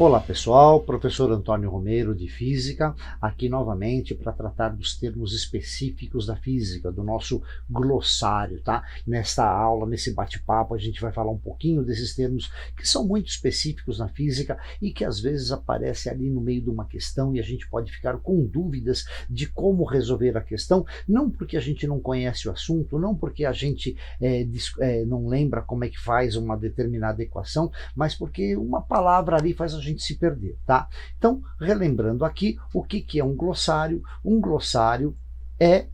Olá pessoal, professor Antônio Romero de Física, aqui novamente para tratar dos termos específicos da física, do nosso glossário, tá? Nesta aula, nesse bate-papo, a gente vai falar um pouquinho desses termos que são muito específicos na física e que às vezes aparecem ali no meio de uma questão e a gente pode ficar com dúvidas de como resolver a questão, não porque a gente não conhece o assunto, não porque a gente não lembra como é que faz uma determinada equação, mas porque uma palavra ali faz a gente se perder, tá? Então, relembrando aqui, o que é um glossário? Um glossário é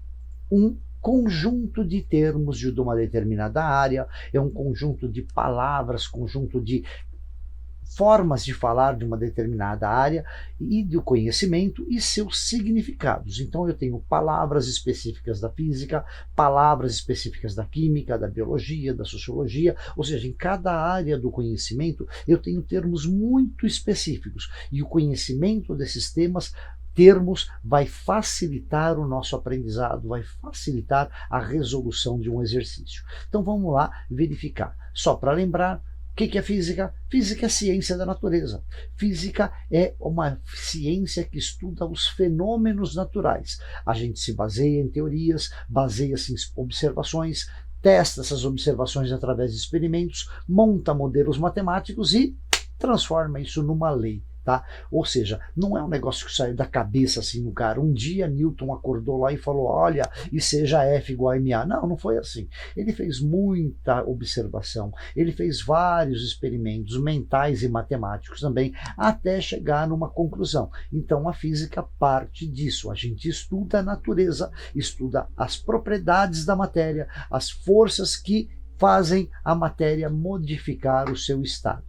um conjunto de termos de uma determinada área, é um conjunto de palavras, conjunto de formas de falar de uma determinada área e do conhecimento e seus significados. Então eu tenho palavras específicas da física, palavras específicas da química, da biologia, da sociologia, ou seja, em cada área do conhecimento eu tenho termos muito específicos e o conhecimento desses termos vai facilitar o nosso aprendizado, vai facilitar a resolução de um exercício. Então vamos lá verificar. Só para lembrar, o que é física? Física é ciência da natureza. Física é uma ciência que estuda os fenômenos naturais. A gente se baseia em teorias, baseia-se em observações, testa essas observações através de experimentos, monta modelos matemáticos e transforma isso numa lei. Tá? Ou seja, não é um negócio que sai da cabeça assim no cara. Um dia Newton acordou lá e falou, olha, e seja F igual a MA. Não, não foi assim. Ele fez muita observação, ele fez vários experimentos mentais e matemáticos também, até chegar numa conclusão. Então a física parte disso. A gente estuda a natureza, estuda as propriedades da matéria, as forças que fazem a matéria modificar o seu estado.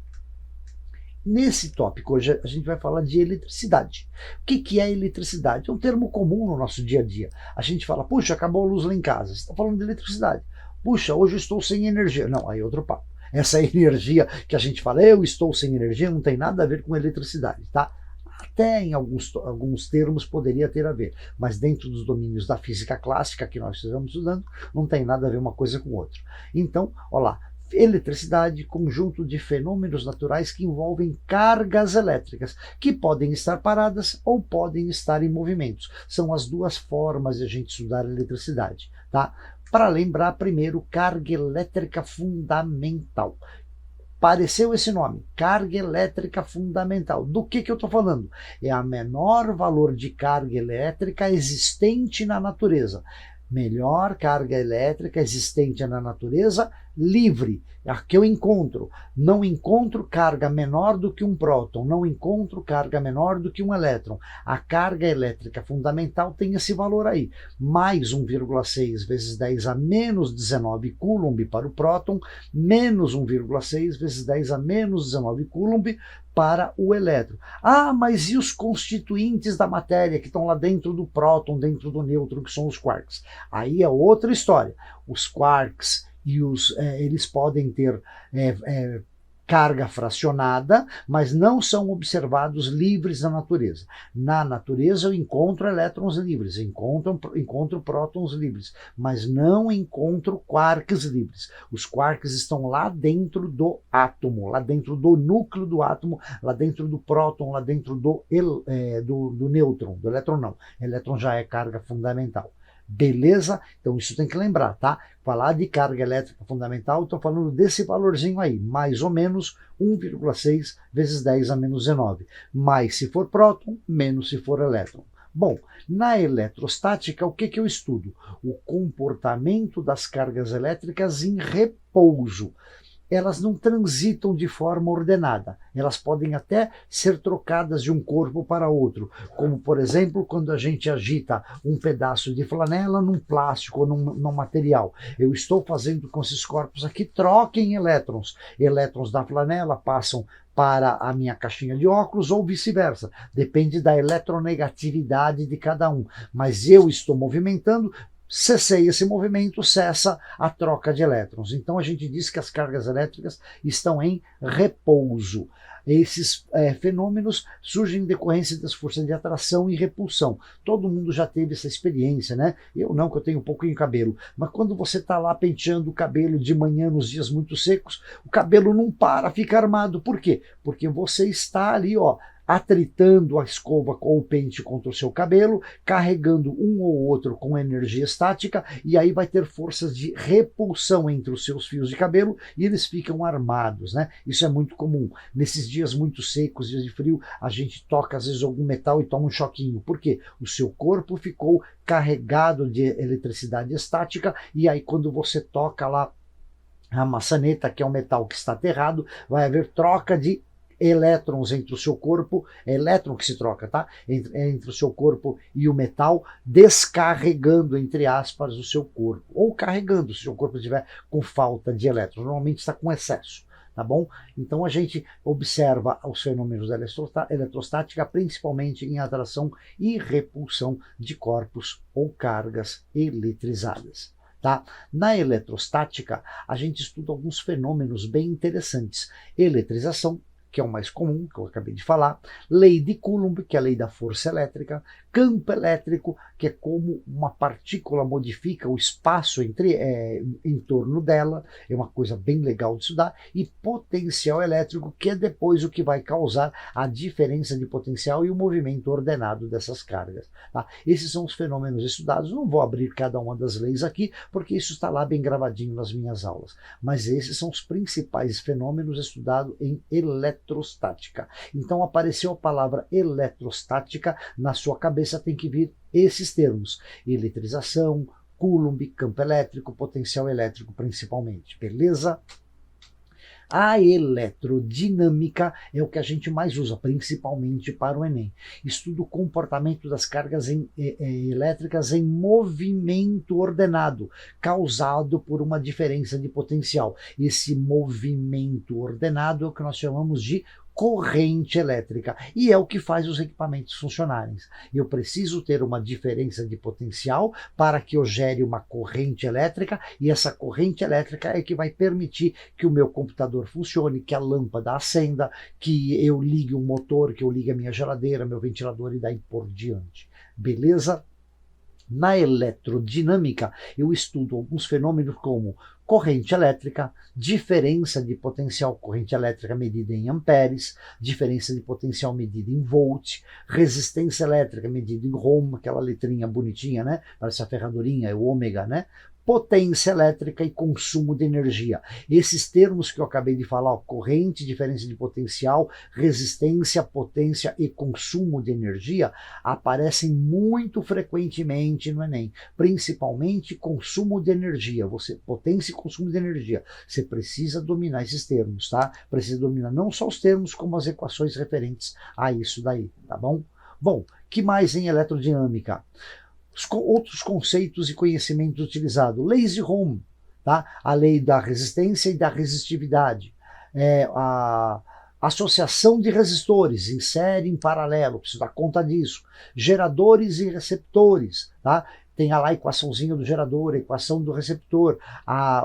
Nesse tópico, hoje a gente vai falar de eletricidade. O que é eletricidade? É um termo comum no nosso dia a dia. A gente fala, puxa, acabou a luz lá em casa. Você está falando de eletricidade. Puxa, hoje eu estou sem energia. Não, aí é outro papo. Essa energia que a gente fala, eu estou sem energia, não tem nada a ver com eletricidade, tá? Até em alguns termos poderia ter a ver, mas dentro dos domínios da física clássica que nós estamos estudando, não tem nada a ver uma coisa com outra. Então, olha lá. Eletricidade, conjunto de fenômenos naturais que envolvem cargas elétricas, que podem estar paradas ou podem estar em movimentos. São as duas formas de a gente estudar a eletricidade, tá? Para lembrar, primeiro, carga elétrica fundamental. Apareceu esse nome, carga elétrica fundamental. Do que eu estou falando? É a menor valor de carga elétrica existente na natureza. Melhor carga elétrica existente na natureza, livre, a que eu encontro. Não encontro carga menor do que um próton, não encontro carga menor do que um elétron. A carga elétrica fundamental tem esse valor aí, mais 1,6 vezes 10 a menos 19 coulomb para o próton, menos 1,6 vezes 10 a menos 19 coulomb para o elétron. Ah, mas e os constituintes da matéria que estão lá dentro do próton, dentro do nêutron, que são os quarks? Aí é outra história. Os quarks eles podem ter carga fracionada, mas não são observados livres na natureza. Na natureza eu encontro elétrons livres, encontro prótons livres, mas não encontro quarks livres. Os quarks estão lá dentro do átomo, lá dentro do núcleo do átomo, lá dentro do próton, lá dentro do nêutron, do elétron não. Elétron já é carga fundamental. Beleza? Então isso tem que lembrar, tá? Falar de carga elétrica fundamental, estou falando desse valorzinho aí, mais ou menos 1,6 vezes 10 a menos 19. Mais se for próton, menos se for elétron. Bom, na eletrostática, o que eu estudo? O comportamento das cargas elétricas em repouso. Elas não transitam de forma ordenada. Elas podem até ser trocadas de um corpo para outro, como, por exemplo, quando a gente agita um pedaço de flanela num plástico ou num material. Eu estou fazendo com esses corpos aqui troquem elétrons. Elétrons da flanela passam para a minha caixinha de óculos ou vice-versa. Depende da eletronegatividade de cada um. Mas eu estou movimentando cessei esse movimento, cessa a troca de elétrons. Então a gente diz que as cargas elétricas estão em repouso. Esses fenômenos surgem em decorrência das forças de atração e repulsão. Todo mundo já teve essa experiência, né? Eu não, que eu tenho um pouquinho de cabelo. Mas quando você está lá penteando o cabelo de manhã nos dias muito secos, o cabelo não para, fica armado. Por quê? Porque você está ali, ó, atritando a escova ou o pente contra o seu cabelo, carregando um ou outro com energia estática, e aí vai ter forças de repulsão entre os seus fios de cabelo e eles ficam armados, né? Isso é muito comum. Nesses dias muito secos, dias de frio, a gente toca às vezes algum metal e toma um choquinho. Por quê? O seu corpo ficou carregado de eletricidade estática, e aí quando você toca lá a maçaneta, que é o metal que está aterrado, vai haver troca de elétrons entre o seu corpo, é elétron que se troca, tá? Entre o seu corpo e o metal, descarregando, entre aspas, o seu corpo. Ou carregando, se o seu corpo estiver com falta de elétrons. Normalmente está com excesso, tá bom? Então a gente observa os fenômenos da eletrostática, principalmente em atração e repulsão de corpos ou cargas eletrizadas. Tá? Na eletrostática, a gente estuda alguns fenômenos bem interessantes. Eletrização, que é o mais comum, que eu acabei de falar, lei de Coulomb, que é a lei da força elétrica, campo elétrico, que é como uma partícula modifica o espaço em torno dela, é uma coisa bem legal de estudar, e potencial elétrico, que é depois o que vai causar a diferença de potencial e o movimento ordenado dessas cargas. Tá? Esses são os fenômenos estudados, não vou abrir cada uma das leis aqui, porque isso está lá bem gravadinho nas minhas aulas, mas esses são os principais fenômenos estudados em eletrostática. Então apareceu a palavra eletrostática, na sua cabeça tem que vir esses termos: eletrização, Coulomb, campo elétrico, potencial elétrico principalmente, beleza? A eletrodinâmica é o que a gente mais usa, principalmente para o Enem. Estuda o comportamento das cargas elétricas em movimento ordenado, causado por uma diferença de potencial. Esse movimento ordenado é o que nós chamamos de corrente elétrica, e é o que faz os equipamentos funcionarem. Eu preciso ter uma diferença de potencial para que eu gere uma corrente elétrica, e essa corrente elétrica é que vai permitir que o meu computador funcione, que a lâmpada acenda, que eu ligue o motor, que eu ligue a minha geladeira, meu ventilador e daí por diante. Beleza? Na eletrodinâmica, eu estudo alguns fenômenos como corrente elétrica, diferença de potencial, corrente elétrica medida em amperes, diferença de potencial medida em volt, resistência elétrica medida em Ohm, aquela letrinha bonitinha, né? Parece a ferradurinha, é o ômega, né? Potência elétrica e consumo de energia. Esses termos que eu acabei de falar, ó, corrente, diferença de potencial, resistência, potência e consumo de energia, aparecem muito frequentemente no Enem, principalmente consumo de energia. Potência e consumo de energia. Você precisa dominar esses termos, tá? Precisa dominar não só os termos, como as equações referentes a isso daí, tá bom? Bom, que mais em eletrodinâmica? Outros conceitos e conhecimentos utilizados. Leis de Ohm, tá? A lei da resistência e da resistividade. A associação de resistores em série, em paralelo, preciso dar conta disso. Geradores e receptores, tá? Tem lá a equaçãozinha do gerador, a equação do receptor,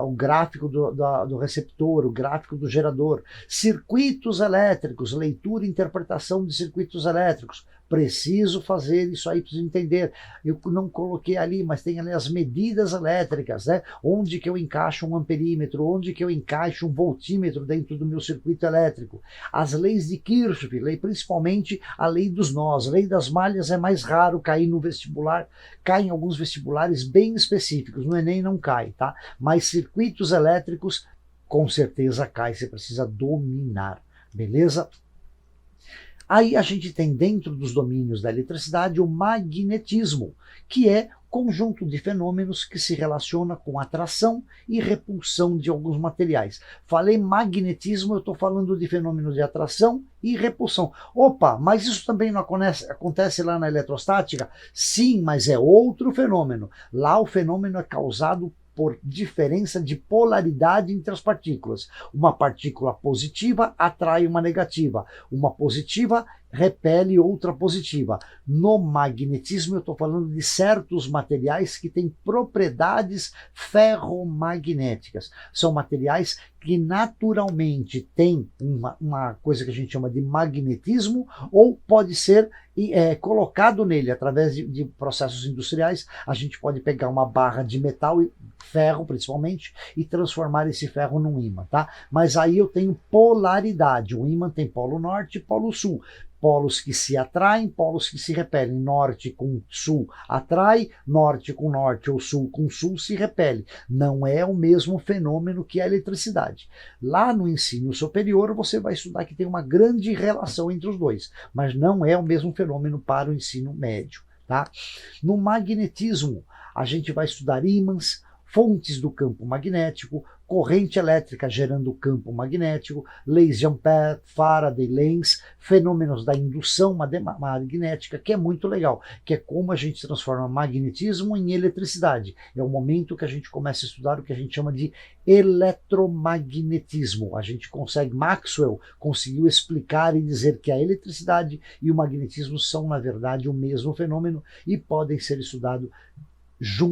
o gráfico do receptor, o gráfico do gerador. Circuitos elétricos, leitura e interpretação de circuitos elétricos. Preciso fazer isso aí, preciso entender. Eu não coloquei ali, mas tem ali as medidas elétricas, né? Onde que eu encaixo um amperímetro, onde que eu encaixo um voltímetro dentro do meu circuito elétrico. As leis de Kirchhoff, principalmente a lei dos nós. A lei das malhas é mais raro cair no vestibular, cai em alguns vestibulares bem específicos, no Enem não cai, tá? Mas circuitos elétricos, com certeza cai, você precisa dominar, beleza? Aí a gente tem dentro dos domínios da eletricidade o magnetismo, que é conjunto de fenômenos que se relaciona com atração e repulsão de alguns materiais. Falei magnetismo, eu estou falando de fenômenos de atração e repulsão. Opa, mas isso também não acontece lá na eletrostática? Sim, mas é outro fenômeno. Lá o fenômeno é causado por diferença de polaridade entre as partículas. Uma partícula positiva atrai uma negativa. Uma positiva repele outra positiva. No magnetismo eu estou falando de certos materiais que têm propriedades ferromagnéticas. São materiais que naturalmente têm uma coisa que a gente chama de magnetismo, ou pode ser colocado nele através de processos industriais. A gente pode pegar uma barra de metal, ferro principalmente, e transformar esse ferro num ímã, tá? Mas aí eu tenho polaridade. O ímã tem polo norte e polo sul. Polos que se atraem, polos que se repelem. Norte com sul atrai, norte com norte ou sul com sul se repele. Não é o mesmo fenômeno que a eletricidade. Lá no ensino superior você vai estudar que tem uma grande relação entre os dois, mas não é o mesmo fenômeno para o ensino médio, tá? No magnetismo a gente vai estudar ímãs, fontes do campo magnético, corrente elétrica gerando campo magnético, leis de Ampère, Faraday, Lenz, fenômenos da indução magnética, que é muito legal, que é como a gente transforma magnetismo em eletricidade. É o momento que a gente começa a estudar o que a gente chama de eletromagnetismo. A gente consegue, Maxwell conseguiu explicar e dizer que a eletricidade e o magnetismo são, na verdade, o mesmo fenômeno e podem ser estudados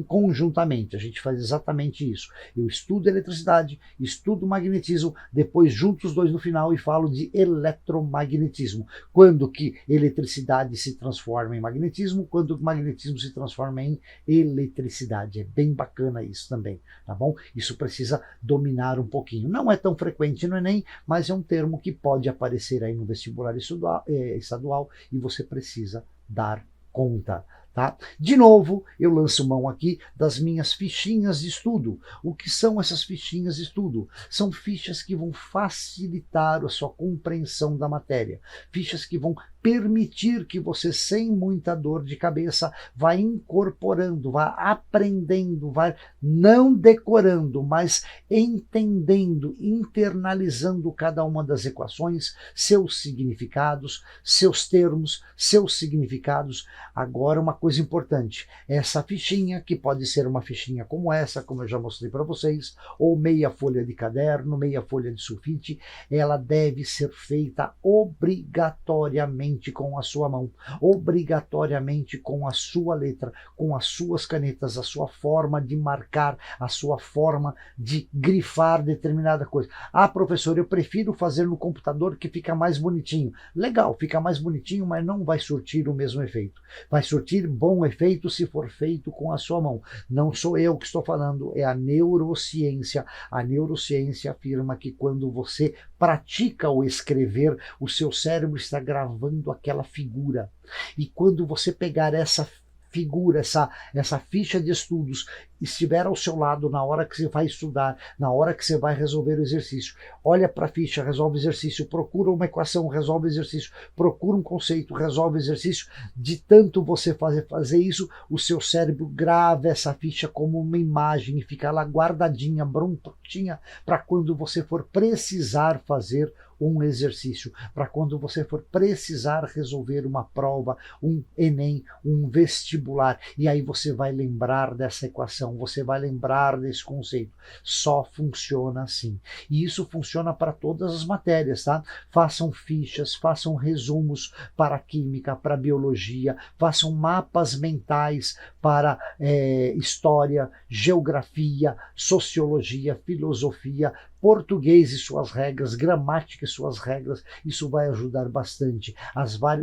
conjuntamente. A gente faz exatamente isso. Eu estudo eletricidade, estudo magnetismo, depois junto os dois no final e falo de eletromagnetismo. Quando que eletricidade se transforma em magnetismo, quando o magnetismo se transforma em eletricidade. É bem bacana isso também, tá bom? Isso precisa dominar um pouquinho. Não é tão frequente no Enem, mas é um termo que pode aparecer aí no vestibular estadual e você precisa dar conta. Tá? De novo, eu lanço mão aqui das minhas fichinhas de estudo. O que são essas fichinhas de estudo? São fichas que vão facilitar a sua compreensão da matéria. Fichas que vão permitir que você, sem muita dor de cabeça, vá incorporando, vá aprendendo, vá não decorando, mas entendendo, internalizando cada uma das equações, seus significados, seus termos, seus significados. Agora, uma coisa importante, essa fichinha, que pode ser uma fichinha como essa, como eu já mostrei para vocês, ou meia folha de caderno, meia folha de sulfite, ela deve ser feita obrigatoriamente com a sua mão, obrigatoriamente com a sua letra, com as suas canetas, a sua forma de marcar, a sua forma de grifar determinada coisa. Ah, professor, eu prefiro fazer no computador que fica mais bonitinho. Legal, fica mais bonitinho, mas não vai surtir o mesmo efeito. Vai surtir bom efeito se for feito com a sua mão. Não sou eu que estou falando, é a neurociência. A neurociência afirma que quando você pratica o escrever, o seu cérebro está gravando aquela figura. E quando você pegar essa figura, essa ficha de estudos, estiver ao seu lado na hora que você vai estudar, na hora que você vai resolver o exercício, olha para a ficha, resolve o exercício, procura uma equação, resolve o exercício, procura um conceito, resolve o exercício. De tanto você fazer isso, o seu cérebro grava essa ficha como uma imagem e fica lá guardadinha, prontinha, para quando você for precisar fazer um exercício, para quando você for precisar resolver uma prova, um Enem, um vestibular, e aí você vai lembrar dessa equação, você vai lembrar desse conceito. Só funciona assim. E isso funciona para todas as matérias, tá? Façam fichas, façam resumos para química, para biologia, façam mapas mentais para história, geografia, sociologia, filosofia, português e suas regras, gramática e suas regras. Isso vai ajudar bastante.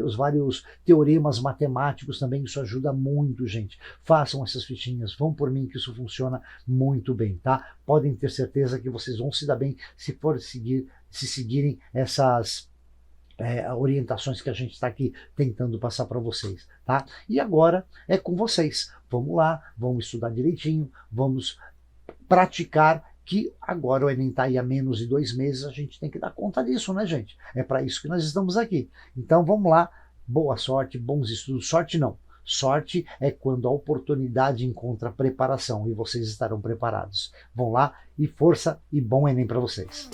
Os vários teoremas matemáticos também, isso ajuda muito, gente. Façam essas fichinhas, vão por mim que isso funciona muito bem, tá? Podem ter certeza que vocês vão se dar bem se seguirem essas orientações que a gente está aqui tentando passar para vocês, tá? E agora é com vocês. Vamos lá, vamos estudar direitinho, vamos praticar, que agora o Enem está aí há menos de 2 meses, a gente tem que dar conta disso, né, gente? É para isso que nós estamos aqui. Então vamos lá, boa sorte, bons estudos. Sorte não. Sorte é quando a oportunidade encontra preparação e vocês estarão preparados. Vão lá e força e bom Enem para vocês.